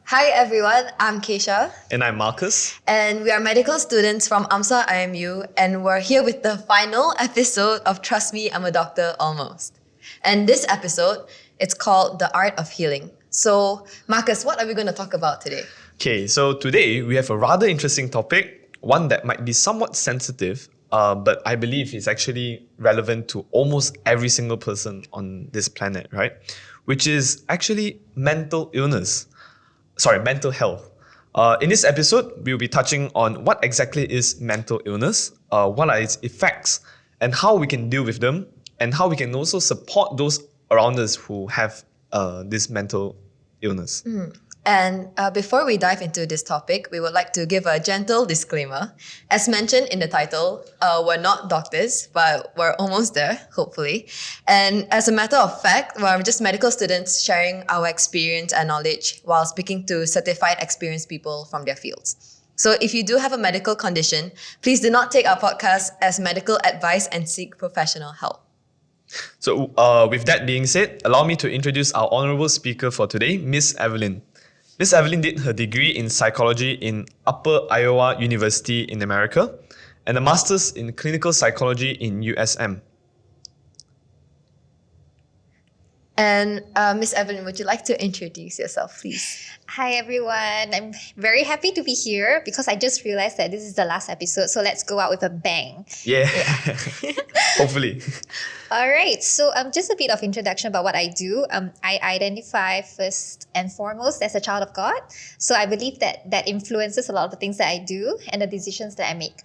Hi everyone, I'm Keisha And I'm Marcus. and we are medical students from AMSA IMU and we're here with the final episode of Trust Me, I'm a Doctor Almost. And this episode, it's called The Art of Healing. So Marcus, what are we going to talk about today? Okay, so today we have a rather interesting topic, one that might be somewhat sensitive, but I believe is actually relevant to almost every single person on this planet, right? Which is actually mental health. In this episode, we'll be touching on what exactly is mental illness, what are its effects, and how we can deal with them, and how we can also support those around us who have this mental illness. And before we dive into this topic, we would like to give a gentle disclaimer. As mentioned in the title, we're not doctors, but we're almost there, hopefully. And as a matter of fact, we're just medical students sharing our experience and knowledge while speaking to certified experienced people from their fields. So if you do have a medical condition, please do not take our podcast as medical advice and seek professional help. So with that being said, allow me to introduce our honorable speaker for today, Miss Evelyn. Miss Evelyn did her degree in psychology in Upper Iowa University in America and a master's in clinical psychology in USM. And Miss Evelyn, would you like to introduce yourself, please? Hi everyone, I'm very happy to be here because I just realized that this is the last episode, so let's go out with a bang. Yeah. Hopefully. Alright, so just a bit of introduction about what I do. I identify first and foremost as a child of God, so I believe that influences a lot of the things that I do and the decisions that I make.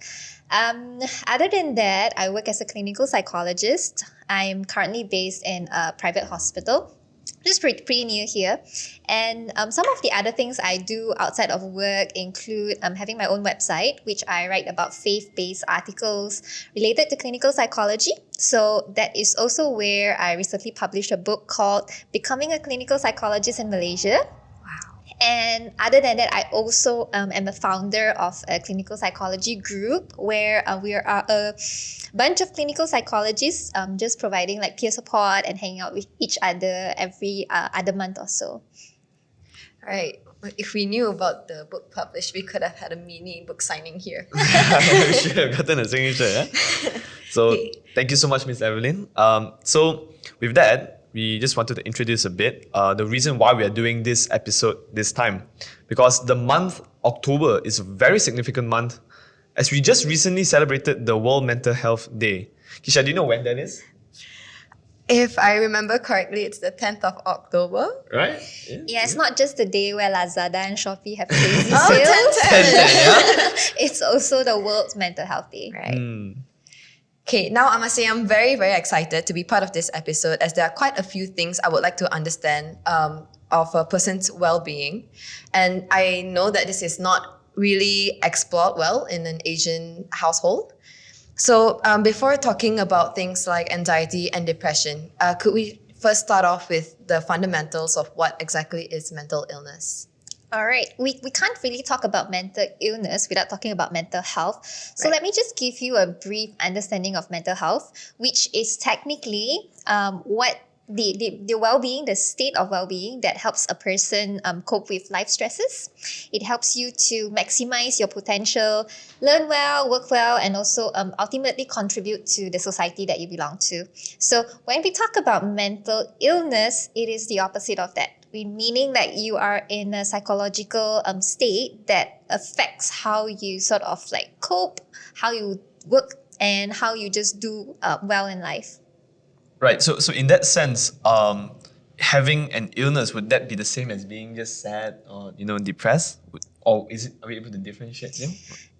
Other than that, I work as a clinical psychologist. I'm currently based in a private hospital, just pretty near here. And some of the other things I do outside of work include having my own website, which I write about faith-based articles related to clinical psychology. So that is also where I recently published a book called Becoming a Clinical Psychologist in Malaysia. And other than that, I also am a founder of a clinical psychology group where we are a bunch of clinical psychologists just providing like peer support and hanging out with each other every other month or so. Right. If we knew about the book published, we could have had a mini book signing here. We should have gotten a signature. Yeah? So thank you so much, Miss Evelyn. So with that, we just wanted to introduce a bit the reason why we are doing this episode this time. Because the month October is a very significant month as we just recently celebrated the World Mental Health Day. Kisha, do you know when that is? If I remember correctly, it's the 10th of October. Right? Yeah, it's not just the day where Lazada and Shopee have crazy Oh, sales. 10. It's also the World's Mental Health Day. Right. Okay, now I must say I'm very, very excited to be part of this episode as there are quite a few things I would like to understand of a person's well-being. And I know that this is not really explored well in an Asian household. So before talking about things like anxiety and depression, could we first start off with the fundamentals of what exactly is mental illness? All right, we can't really talk about mental illness without talking about mental health. So Let me just give you a brief understanding of mental health, which is technically what the well-being, the state of well-being that helps a person cope with life stresses. It helps you to maximize your potential, learn well, work well, and also ultimately contribute to the society that you belong to. So when we talk about mental illness, it is the opposite of that. Meaning that you are in a psychological state that affects how you sort of like cope, how you work, and how you just do well in life. Right. So in that sense, having an illness, would that be the same as being just sad or depressed? Or are we able to differentiate them?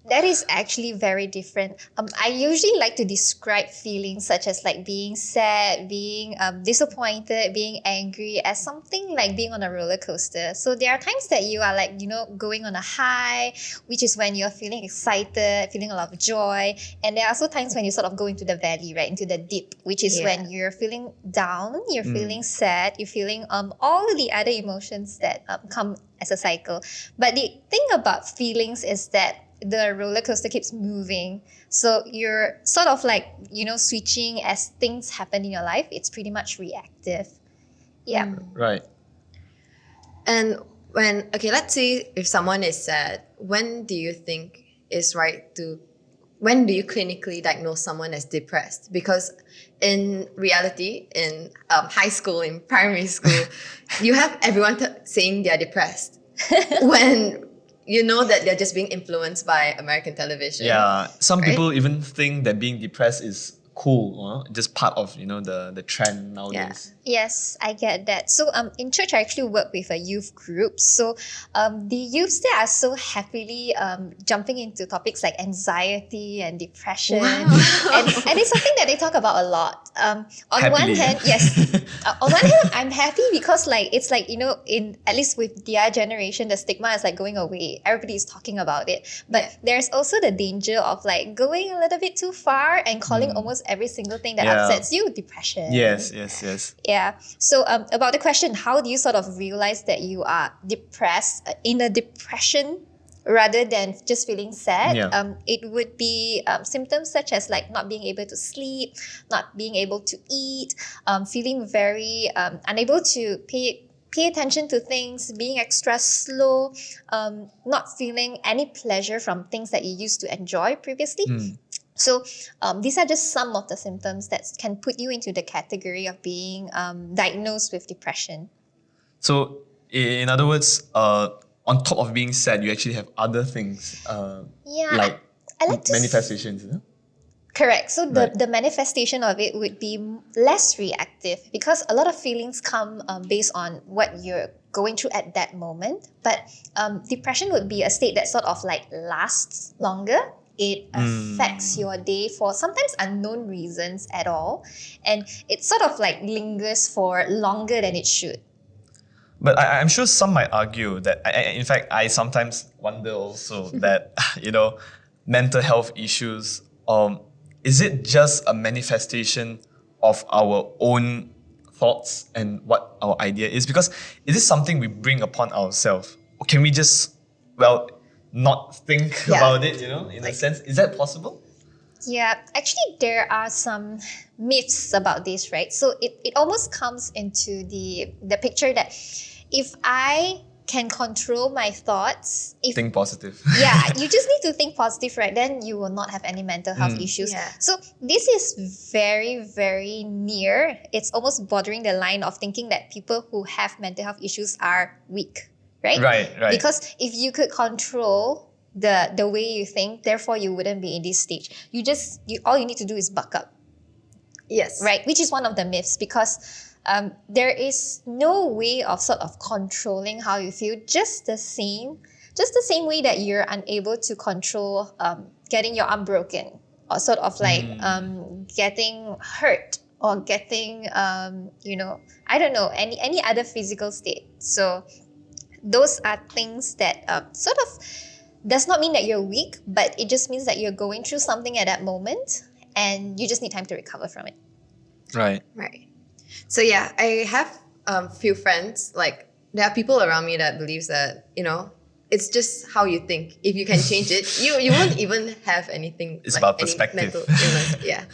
That is actually very different. I usually like to describe feelings such as like being sad, being disappointed, being angry as something like being on a roller coaster. So there are times that you are like, going on a high, which is when you're feeling excited, feeling a lot of joy. And there are also times when you sort of go into the valley, right, into the dip, which is when you're feeling down, you're feeling sad, you're feeling all the other emotions that come as a cycle. But the thing about feelings is that the roller coaster keeps moving. So you're sort of like, switching as things happen in your life. It's pretty much reactive. Yeah. Right. And let's see if someone is sad, when do you think is right to, when do you clinically diagnose someone as depressed? Because in reality, in high school, in primary school, you have everyone saying they're depressed when you know that they're just being influenced by American television. Yeah, some right? people even think that being depressed is cool, just part of the trend nowadays. Yes, I get that. So in church, I actually work with a youth group. So the youths there are so happily jumping into topics like anxiety and depression. Wow. And it's something that they talk about a lot. On Happily, one yeah. hand, yes. On one hand, I'm happy because it's like, in at least with their generation, the stigma is like going away. Everybody is talking about it. But there's also the danger of like going a little bit too far and calling almost every single thing that Yeah. upsets you depression. Yes. Yeah. So about the question, how do you sort of realize that you are depressed, in a depression rather than just feeling sad? Yeah. It would be symptoms such as like not being able to sleep, not being able to eat, feeling very unable to pay attention to things, being extra slow, not feeling any pleasure from things that you used to enjoy previously. So these are just some of the symptoms that can put you into the category of being diagnosed with depression. So, in other words, on top of being sad, you actually have other things Yeah, like I like to manifestations. Correct. So Right. the manifestation of it would be less reactive because a lot of feelings come based on what you're going through at that moment. But depression would be a state that sort of like lasts longer. It affects your day for sometimes unknown reasons at all. And it sort of like lingers for longer than it should. But I'm sure some might argue that, in fact, I sometimes wonder also that, mental health issues, is it just a manifestation of our own thoughts and what our idea is? Because is this something we bring upon ourselves? Or can we just, not think Yeah. about it, in a sense? Is that possible? Yeah, actually, there are some myths about this, right? So it almost comes into the picture that if I can control my thoughts, Think positive. yeah, you just need to think positive, right? Then you will not have any mental health issues. Yeah. So this is very, very near. It's almost bordering the line of thinking that people who have mental health issues are weak, right? Right. Because if you could control the way you think, therefore you wouldn't be in this stage. All you need to do is buck up, Yes. right? Which is one of the myths because there is no way of sort of controlling how you feel. Just the same way that you're unable to control getting your arm broken or sort of like getting hurt or getting I don't know, any other physical state. So those are things that sort of does not mean that you're weak, but it just means that you're going through something at that moment and you just need time to recover from it. Right. Right. So yeah, I have few friends, like there are people around me that believes that, it's just how you think. If you can change it, you won't even have anything. It's like about any perspective. mental illness. Yeah.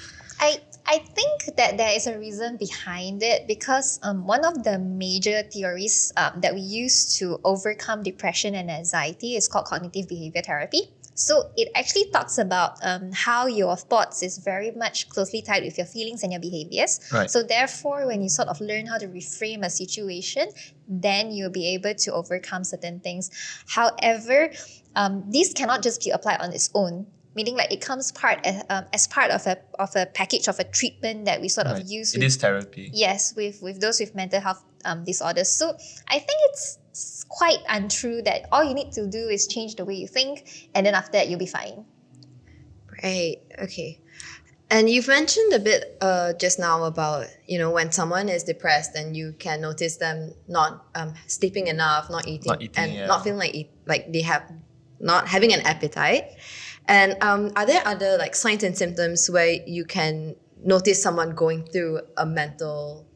I think that there is a reason behind it because one of the major theories that we use to overcome depression and anxiety is called cognitive behavior therapy. So it actually talks about how your thoughts is very much closely tied with your feelings and your behaviors. Right. So therefore, when you sort of learn how to reframe a situation, then you'll be able to overcome certain things. However, this cannot just be applied on its own. Meaning, like it comes as part of a package of a treatment that we sort of use. It is therapy. Yes, with those with mental health disorders. So I think it's quite untrue that all you need to do is change the way you think, and then after that you'll be fine. Right. Okay. And you've mentioned a bit just now about, when someone is depressed and you can notice them not sleeping enough, not eating, and yeah. not feeling like they have not having an appetite. And are there other like signs and symptoms where you can notice someone going through a mental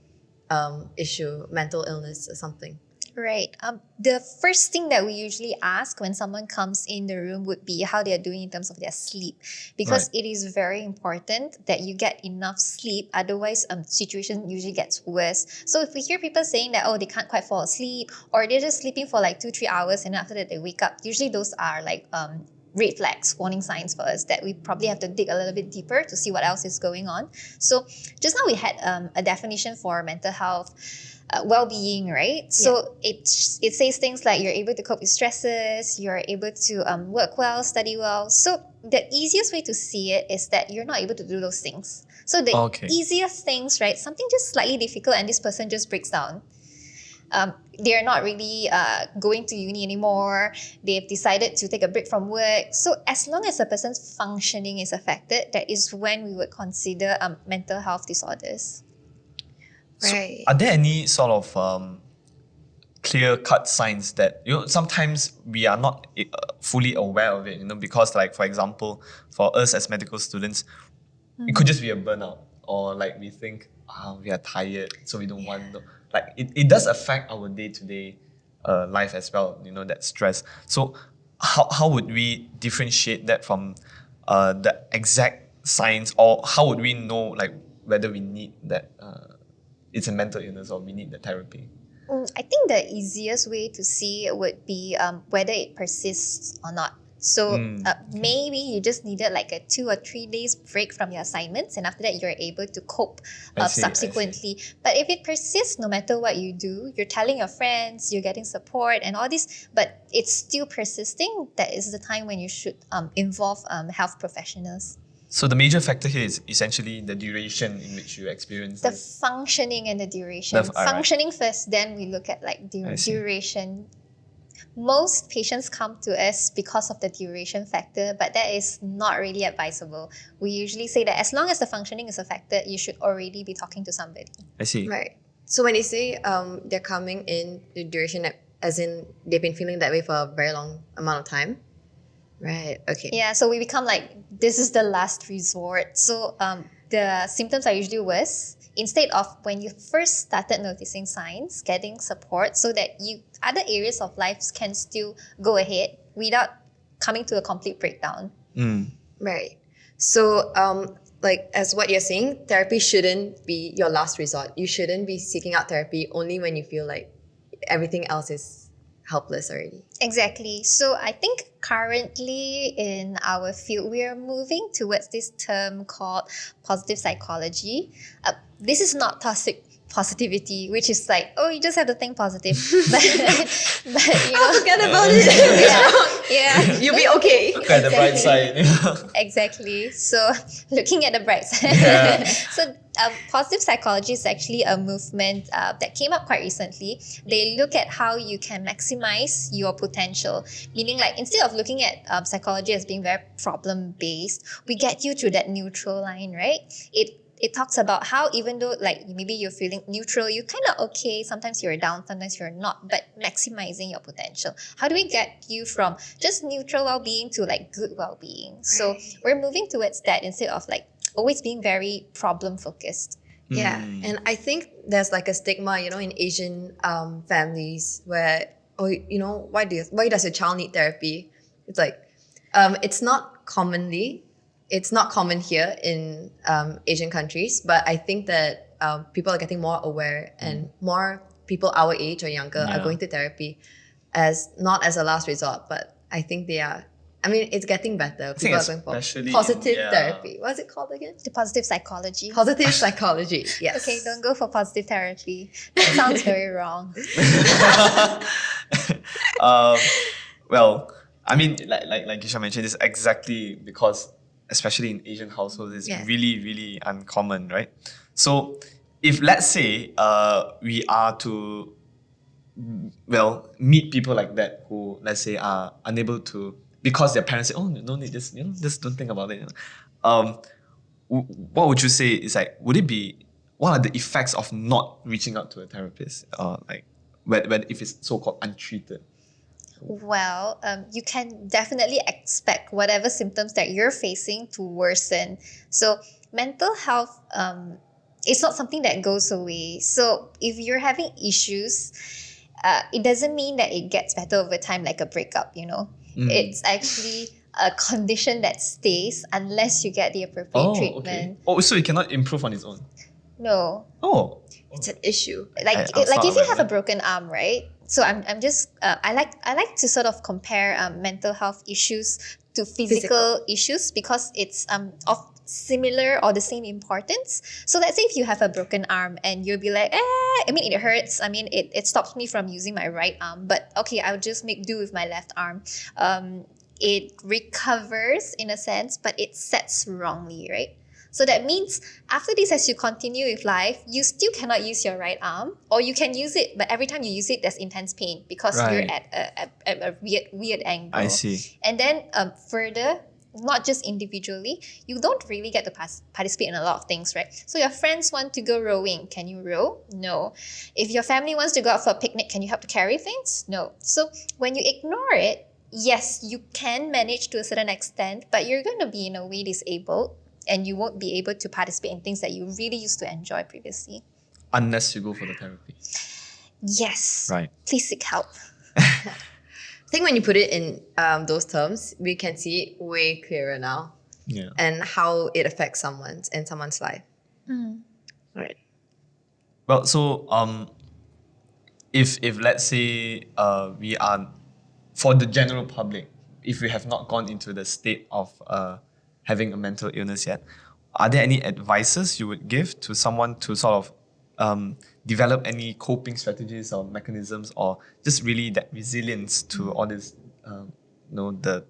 issue, mental illness or something? Right. The first thing that we usually ask when someone comes in the room would be how they are doing in terms of their sleep, because Right. it is very important that you get enough sleep. Otherwise, situation usually gets worse. So if we hear people saying that, oh, they can't quite fall asleep, or they're just sleeping for like 2-3 hours and after that they wake up, usually those are like red flags, warning signs for us that we probably have to dig a little bit deeper to see what else is going on. So just now we had a definition for mental health. Well-being, right? So it says things like you're able to cope with stresses, you're able to work well, study well. So the easiest way to see it is that you're not able to do those things. So the Okay. easiest things, right? Something just slightly difficult and this person just breaks down. They're not really going to uni anymore. They've decided to take a break from work. So as long as a person's functioning is affected, that is when we would consider mental health disorders. So Right. are there any sort of clear-cut signs that sometimes we are not fully aware of it? Because like for example, for us as medical students, it could just be a burnout, or like we think we are tired, so we don't want to. Like it does affect our day-to-day life as well. That stress. So how would we differentiate that from the exact signs, or how would we know like whether we need that? It's a mental illness or we need the therapy. I think the easiest way to see it would be whether it persists or not. So maybe you just needed like a 2 or 3 days break from your assignments, and after that you're able to cope I see. subsequently. But if it persists, no matter what you do, you're telling your friends, you're getting support and all this, but it's still persisting, that is the time when you should involve health professionals. So the major factor here is essentially the duration in which you experience The this. functioning and the duration. Alright. Functioning first, then we look at like I see. duration. Most patients come to us because of the duration factor, but that is not really advisable. We usually say that as long as the functioning is affected, you should already be talking to somebody. I see. Right. So when you say they're coming in the duration, as in they've been feeling that way for a very long amount of time. Right. Okay. Yeah, so we become like, this is the last resort. So the symptoms are usually worse. Instead of when you first started noticing signs, getting support so that other areas of life can still go ahead without coming to a complete breakdown. Right. So, like as what you're saying, therapy shouldn't be your last resort. You shouldn't be seeking out therapy only when you feel like everything else is helpless already. Exactly. So I think currently in our field, we are moving towards this term called positive psychology. This is not toxic positivity, which is like, oh, you just have to think positive. but Forget about it. yeah. You'll be okay. Look at the bright side. Exactly. So looking at the bright side. Yeah. So positive psychology is actually a movement that came up quite recently. They look at how you can maximize your potential. Meaning like instead of looking at psychology as being very problem-based, we get you to that neutral line, right? It talks about how even though like maybe you're feeling neutral, you're kind of okay, sometimes you're down, sometimes you're not, but maximizing your potential. How do we get you from just neutral well-being to like good well-being? So we're moving towards that instead of like always being very problem-focused. Yeah, and I think there's like a stigma, in Asian families where, why does your child need therapy? It's like, it's not common here in Asian countries, but I think that people are getting more aware and more people our age or younger are going to therapy not as a last resort, but I think they are. I mean, it's getting better. People are going for especially positive in- yeah. therapy. What's it called again? The positive psychology. Positive psychology. Yes. Okay, don't go for positive therapy. That sounds very wrong. Well, I mean, like Isha mentioned, it's exactly because, especially in Asian households, it's really, really uncommon, right? So, if let's say we are to, meet people like that who, let's say, are unable to, because their parents say, oh, no need this, just don't think about it. What would you say is like, what are the effects of not reaching out to a therapist? Like, when if it's so-called untreated? Well, you can definitely expect whatever symptoms that you're facing to worsen. So mental health, it's not something that goes away. So if you're having issues, it doesn't mean that it gets better over time like a breakup, you know. It's actually a condition that stays unless you get the appropriate treatment. Okay. Oh, so it cannot improve on its own? No. Oh. It's an issue. Like I was not if you aware have of a broken arm, right? So I'm just I like to sort of compare mental health issues to physical issues because it's of similar or the same importance. So let's say if you have a broken arm and you'll be like, I mean, it hurts. I mean, it stops me from using my right arm, but okay, I'll just make do with my left arm. It recovers in a sense, but it sets wrongly, right? So that means after this, as you continue with life, you still cannot use your right arm, or you can use it, but every time you use it, there's intense pain because you're Right. at a weird angle. I see. And then further, not just individually, you don't really get to participate in a lot of things, right? So your friends want to go rowing. Can you row? No. If your family wants to go out for a picnic, can you help to carry things? No. So when you ignore it, yes, you can manage to a certain extent, but you're going to be in a way disabled and you won't be able to participate in things that you really used to enjoy previously. Unless you go for the therapy. Yes. Right. Please seek help. I think when you put it in those terms, we can see it way clearer now Yeah. and how it affects someone's life. Right. Well, so if let's say we are, for the general public, if we have not gone into the state of having a mental illness yet, are there any advices you would give to someone to sort of develop any coping strategies or mechanisms, or just really that resilience to all this, the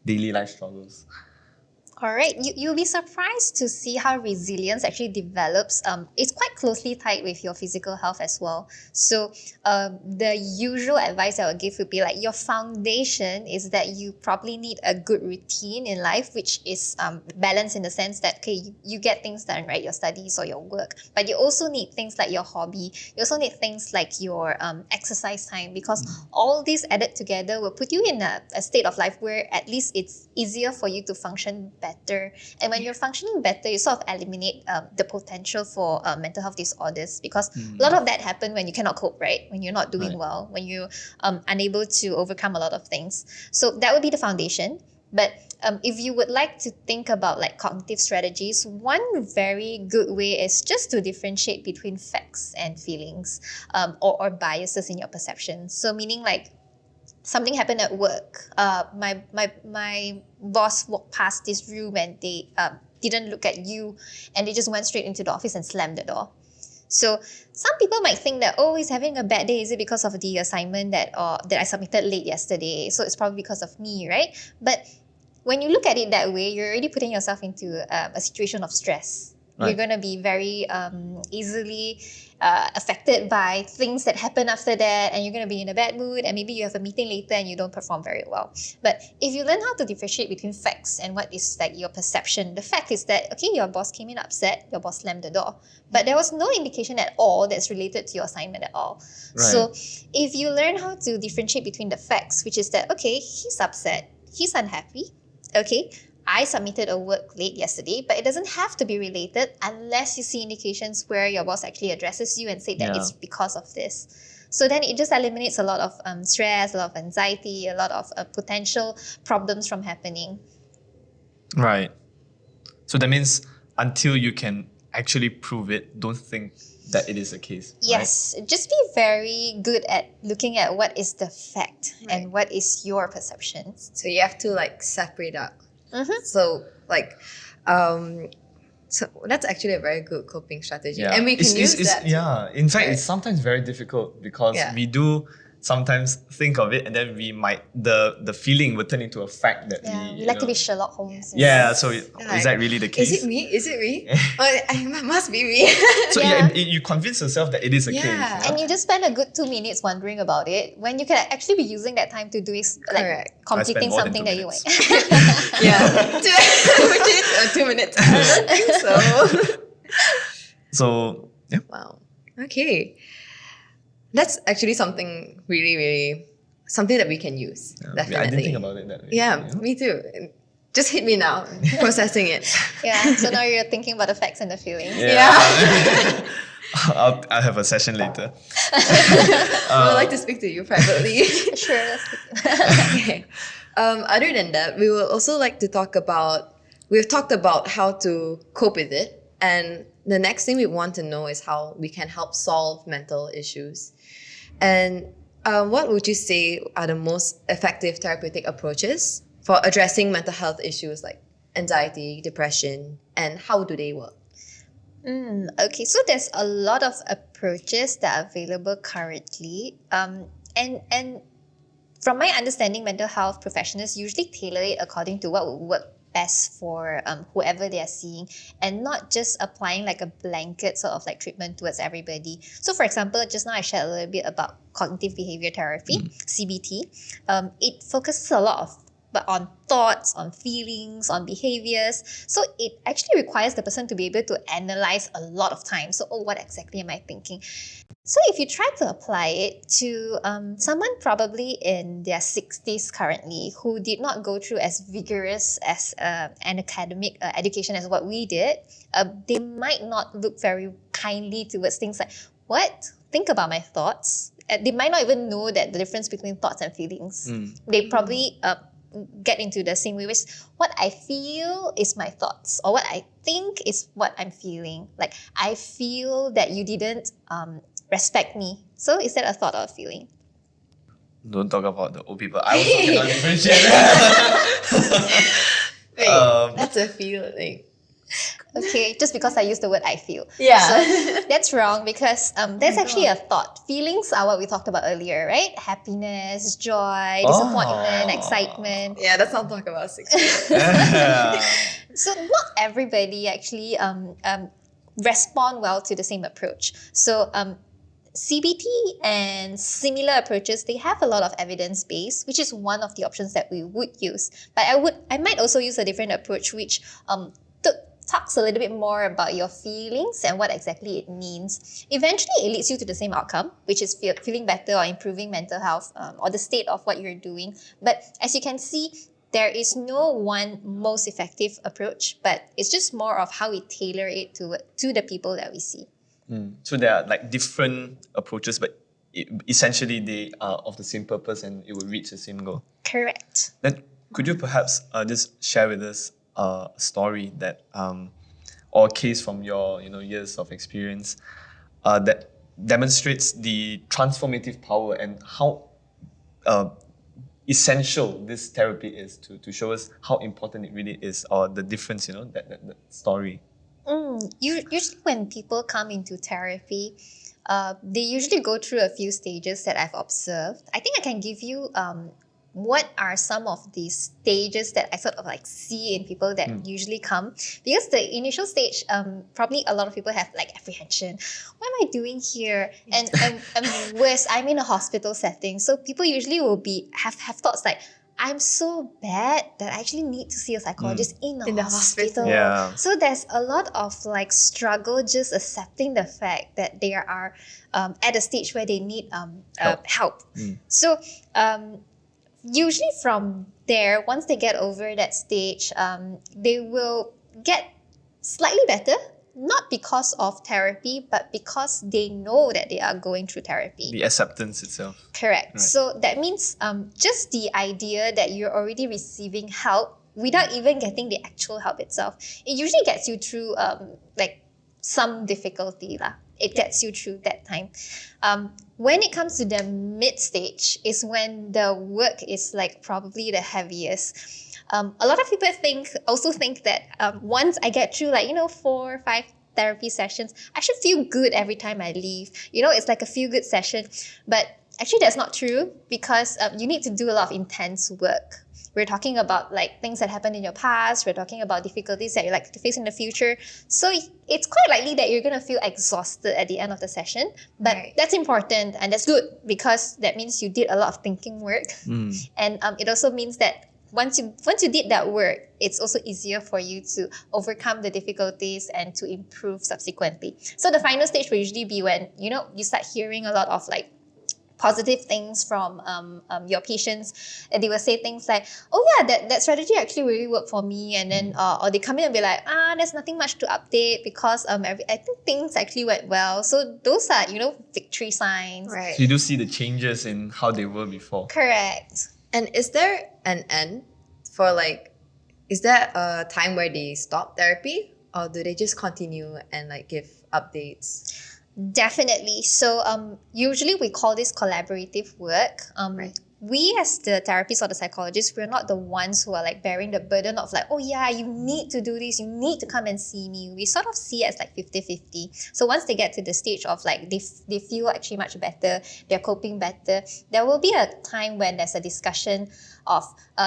daily life struggles? All right, you'll be surprised to see how resilience actually develops. It's quite closely tied with your physical health as well. So the usual advice I would give would be like your foundation is that you probably need a good routine in life, which is balanced in the sense that, okay, you get things done, right? Your studies or your work. But you also need things like your hobby. You also need things like your exercise time, because all these added together will put you in a state of life where at least it's easier for you to function better. And when you're functioning better, you sort of eliminate the potential for mental health disorders, because a lot of that happen when you cannot cope, right? When you're not doing Right. well, when you're unable to overcome a lot of things. So that would be the foundation. But if you would like to think about like cognitive strategies, one very good way is just to differentiate between facts and feelings, or biases in your perception. So meaning like, something happened at work. My boss walked past this room and they didn't look at you, and they just went straight into the office and slammed the door. So some people might think that, oh, he's having a bad day. Is it because of the assignment that I submitted late yesterday? So it's probably because of me, right? But when you look at it that way, you're already putting yourself into a situation of stress. Right. You're going to be very easily affected by things that happen after that, and you're going to be in a bad mood, and maybe you have a meeting later and you don't perform very well. But if you learn how to differentiate between facts and what is like your perception, the fact is that, okay, your boss came in upset, your boss slammed the door, but there was no indication at all that's related to your assignment at all. Right. So if you learn how to differentiate between the facts, which is that, okay, he's upset, he's unhappy, okay, I submitted a work late yesterday, but it doesn't have to be related unless you see indications where your boss actually addresses you and say that Yeah. it's because of this. So then it just eliminates a lot of stress, a lot of anxiety, a lot of potential problems from happening. Right. So that means until you can actually prove it, don't think that it is the case. Yes, just be very good at looking at what is the fact and what is your perception. So you have to like separate out. Mhm. So like, so that's actually a very good coping strategy, Yeah. and we can use it's- that. Yeah. In fact, Right. it's sometimes very difficult because Yeah. we do sometimes think of it, and then we might the feeling will turn into a fact that Yeah, we we like to know. be Sherlock Holmes. Yeah. So is Like, that really the case? Is it me? Is it me? It must be me. So Yeah. you convince yourself that it is a Yeah. case. Yeah? And you just spend a good 2 minutes wondering about it when you can actually be using that time to do is like Correct. completing more than something 2 that you minutes. want. Yeah, which is 2 minutes. I don't think so. So yeah. Wow. Okay. That's actually something really something that we can use. Yeah, Definitely. I didn't think about it that way. Yeah, me too. Just hit me now. Processing it. Yeah, so now you're thinking about the facts and the feelings. Yeah. I'll have a session later. We would like to speak to you privately. Sure, let's begin. Okay. Other than that, we will also like to talk about, we've talked about how to cope with it. And the next thing we want to know is how we can help solve mental issues. And what would you say are the most effective therapeutic approaches for addressing mental health issues like anxiety, depression, and how do they work? Okay, so there's a lot of approaches that are available currently. And from my understanding, mental health professionals usually tailor it according to what would work best for whoever they are seeing, and not just applying like a blanket sort of like treatment towards everybody. So for example, just now I shared a little bit about cognitive behavior therapy, CBT. It focuses a lot of but on thoughts, on feelings, on behaviors. So it actually requires the person to be able to analyze a lot of time. So, what exactly am I thinking? So if you try to apply it to someone probably in their 60s currently who did not go through as vigorous as an academic education as what we did, they might not look very kindly towards things like, what? Think about my thoughts. They might not even know that the difference between thoughts and feelings. They probably get into the same way, which what I feel is my thoughts, or what I think is what I'm feeling. Like, I feel that you didn't respect me. So is that a thought or a feeling? Don't talk about the old people. I also cannot differentiate. Wait, that's a feeling. Okay, just because I used the word I feel. Yeah. So that's wrong because that's actually a thought. Feelings are what we talked about earlier, right? Happiness, joy, disappointment, excitement. Yeah, let's not talk about 60. So not everybody actually respond well to the same approach. So CBT and similar approaches, they have a lot of evidence base, which is one of the options that we would use. But I might also use a different approach, which talks a little bit more about your feelings and what exactly it means. Eventually, it leads you to the same outcome, which is feeling better or improving mental health or the state of what you're doing. But as you can see, there is no one most effective approach, but it's just more of how we tailor it to the people that we see. So there are like different approaches, but essentially they are of the same purpose and it will reach the same goal. Correct. Then could you perhaps just share with us a story that or a case from your years of experience that demonstrates the transformative power and how essential this therapy is to show us how important it really is, or the difference, that story. Usually when people come into therapy, they usually go through a few stages that I've observed. I think I can give you what are some of the stages that I sort of like see in people that usually come. Because the initial stage, probably a lot of people have like apprehension. What am I doing here? And worse, I'm in a hospital setting. So people usually will have thoughts like, I'm so bad that I actually need to see a psychologist in the hospital. Yeah. So there's a lot of like struggle just accepting the fact that they are at a stage where they need help. So usually from there, once they get over that stage, they will get slightly better. Not because of therapy, but because they know that they are going through therapy. The acceptance itself. Correct. Right. So that means just the idea that you're already receiving help without even getting the actual help itself, it usually gets you through like some difficulty lah. It gets you through that time. When it comes to the mid stage is when the work is like probably the heaviest. A lot of people also think that once I get through 4 or 5 therapy sessions, I should feel good every time I leave. It's like a feel good session. But actually that's not true because you need to do a lot of intense work. We're talking about like things that happened in your past. We're talking about difficulties that you like to face in the future. So it's quite likely that you're going to feel exhausted at the end of the session. But that's important and that's good because that means you did a lot of thinking work. And it also means that once you did that work, it's also easier for you to overcome the difficulties and to improve subsequently. So the final stage will usually be when, you start hearing a lot of like positive things from your patients, and they will say things like, oh yeah, that strategy actually really worked for me, and then or they come in and be like, there's nothing much to update because I think things actually went well. So those are, victory signs. Right. So you do see the changes in how they were before. Correct. And is there an end for is there a time where they stop therapy, or do they just continue and give updates? Definitely. So usually we call this collaborative work. Right. We as the therapists or the psychologists, we're not the ones who are bearing the burden of oh yeah, you need to do this, you need to come and see me. We sort of see it as 50-50. So once they get to the stage of they feel actually much better, they're coping better, there will be a time when there's a discussion of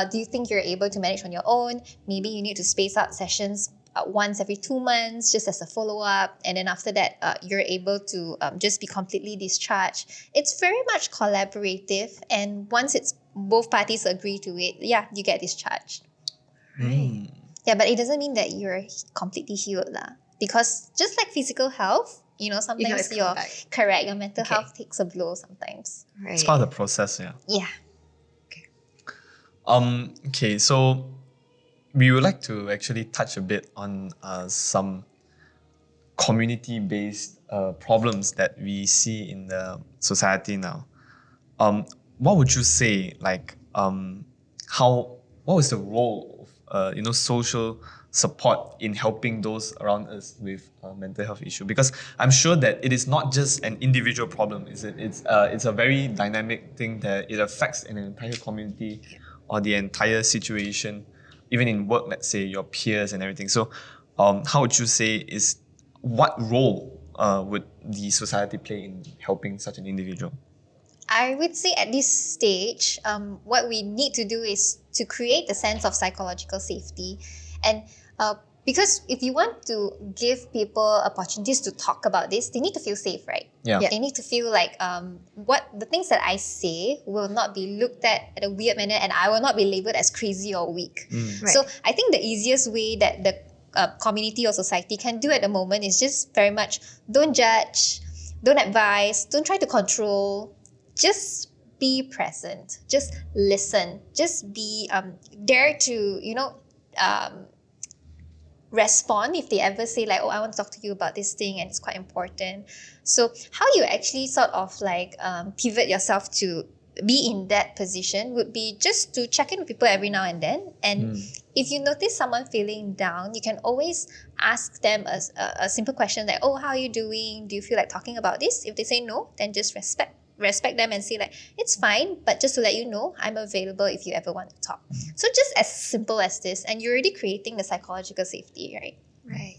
do you think you're able to manage on your own? Maybe you need to space out sessions once every 2 months, just as a follow-up, and then after that you're able to just be completely discharged. It's very much collaborative, and once it's both parties agree to it, you get discharged. Right. Yeah, but it doesn't mean that you're completely healed lah. Because just like physical health, sometimes always come back. correct, your mental health takes a blow sometimes. Right. It's part of the process, yeah. Yeah. Okay, so we would like to actually touch a bit on some community-based problems that we see in the society now. What would you say, what is the role of social support in helping those around us with mental health issue? Because I'm sure that it is not just an individual problem, is it? It's a very dynamic thing that it affects an entire community or the entire situation. Even in work, let's say, your peers and everything. So how would you say what role would the society play in helping such an individual? I would say at this stage, what we need to do is to create a sense of psychological safety. And because if you want to give people opportunities to talk about this, they need to feel safe, right? Yeah. They need to feel what the things that I say will not be looked at a weird manner, and I will not be labeled as crazy or weak. Right. So I think the easiest way that the community or society can do at the moment is just very much don't judge, don't advise, don't try to control, just be present, just listen, just be dare to respond if they ever say I want to talk to you about this thing and it's quite important. So how you actually sort of pivot yourself to be in that position would be just to check in with people every now and then. And if you notice someone feeling down, you can always ask them a simple question how are you doing? Do you feel like talking about this? If they say no, then just respect them and say it's fine, but just to let you know, I'm available if you ever want to talk. So just as simple as this, and you're already creating the psychological safety, right? Right.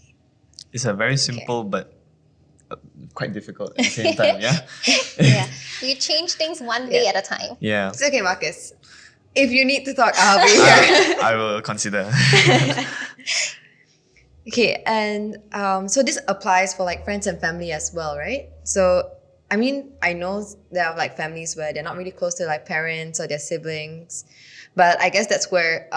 It's a very simple but quite difficult at the same time, yeah? Yeah. You change things one day at a time. Yeah. It's okay, Marcus. If you need to talk, I'll be here. I will consider. Okay, and so this applies for friends and family as well, right? So I mean, I know there are families where they're not really close to parents or their siblings, but I guess that's where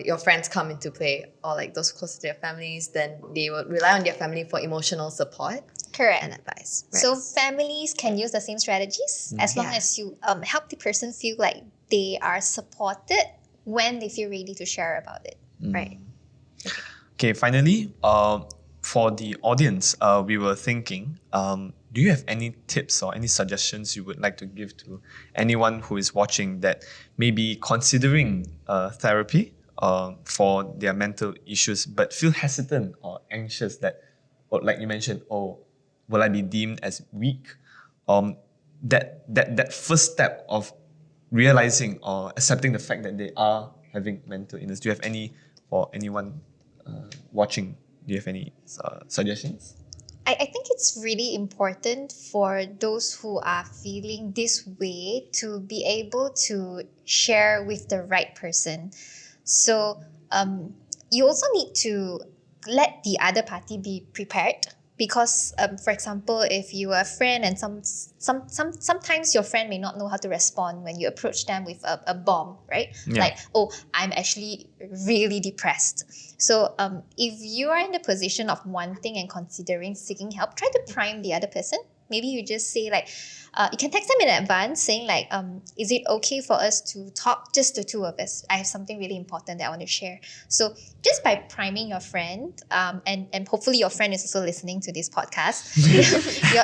your friends come into play, or those close to their families. Then they will rely on their family for emotional support Correct. and advice. Right? So families can use the same strategies as long as you help the person feel like they are supported when they feel ready to share about it. Right. Okay, finally, for the audience, we were thinking, do you have any tips or any suggestions you would like to give to anyone who is watching that may be considering therapy for their mental issues but feel hesitant or anxious or like you mentioned, will I be deemed as weak? That first step of realizing or accepting the fact that they are having mental illness. Do you have any, for anyone watching, do you have any suggestions? I think it's really important for those who are feeling this way to be able to share with the right person. So you also need to let the other party be prepared. Because, for example, if you are a friend and sometimes your friend may not know how to respond when you approach them with a bomb, right? Yeah. I'm actually really depressed. So if you are in the position of wanting and considering seeking help, try to prime the other person maybe you just say like, you can text them in advance saying like, is it okay for us to talk, just the two of us? I have something really important that I want to share. So just by priming your friend, and hopefully your friend is also listening to this podcast,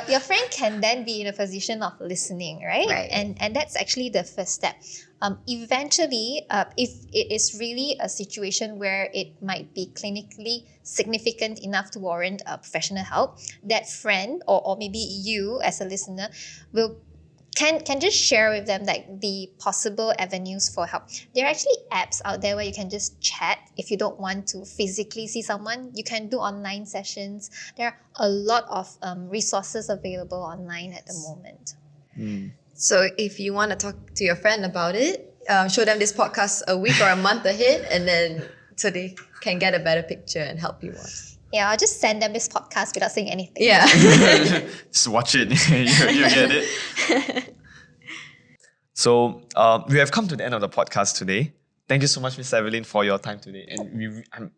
your friend can then be in a position of listening, right? Right. And that's actually the first step. Eventually, if it is really a situation where it might be clinically significant enough to warrant professional help, that friend or maybe you as a listener can just share with them like the possible avenues for help. There are actually apps out there where you can just chat if you don't want to physically see someone. You can do online sessions. There are a lot of resources available online at the moment. So if you want to talk to your friend about it, show them this podcast a week or a month ahead, and then so they can get a better picture and help you more. Yeah, I'll just send them this podcast without saying anything. Yeah. Just watch it. you get it. So we have come to the end of the podcast today. Thank you so much, Miss Evelyn, for your time today. And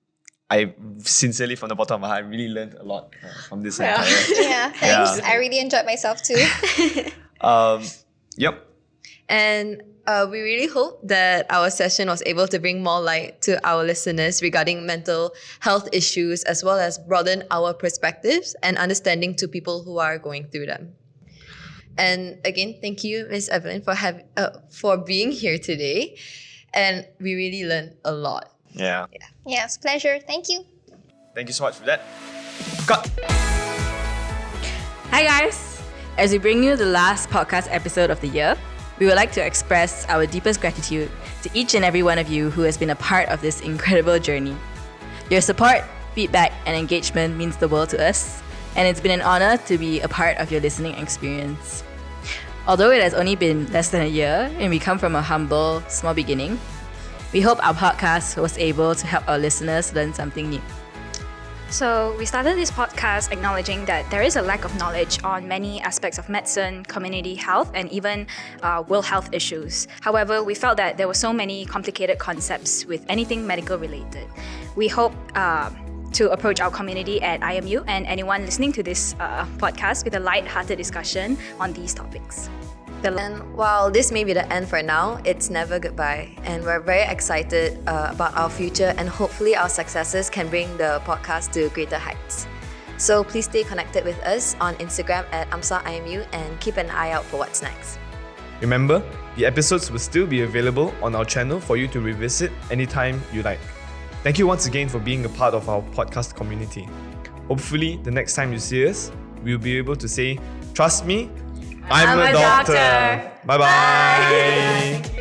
I sincerely, from the bottom of my heart, I really learned a lot from this entire. Yeah, thanks. Yeah. I really enjoyed myself too. Yep. And we really hope that our session was able to bring more light to our listeners regarding mental health issues, as well as broaden our perspectives and understanding to people who are going through them. And again, thank you, Ms. Evelyn, for being here today. And we really learned a lot. Yeah. Yeah, it's a pleasure. Thank you. Thank you so much for that. Cut. Hi guys! As we bring you the last podcast episode of the year, we would like to express our deepest gratitude to each and every one of you who has been a part of this incredible journey. Your support, feedback, and engagement means the world to us, and it's been an honor to be a part of your listening experience. Although it has only been less than a year and we come from a humble, small beginning, we hope our podcast was able to help our listeners learn something new. So we started this podcast acknowledging that there is a lack of knowledge on many aspects of medicine, community health, and even world health issues. However, we felt that there were so many complicated concepts with anything medical related. We hope to approach our community at IMU and anyone listening to this podcast with a light-hearted discussion on these topics. And while this may be the end for now, it's never goodbye. And we're very excited about our future, and hopefully our successes can bring the podcast to greater heights. So please stay connected with us on Instagram at AMSA-IMU and keep an eye out for what's next. Remember, the episodes will still be available on our channel for you to revisit anytime you like. Thank you once again for being a part of our podcast community. Hopefully, the next time you see us, we'll be able to say, trust me, I'm a doctor. Bye-bye.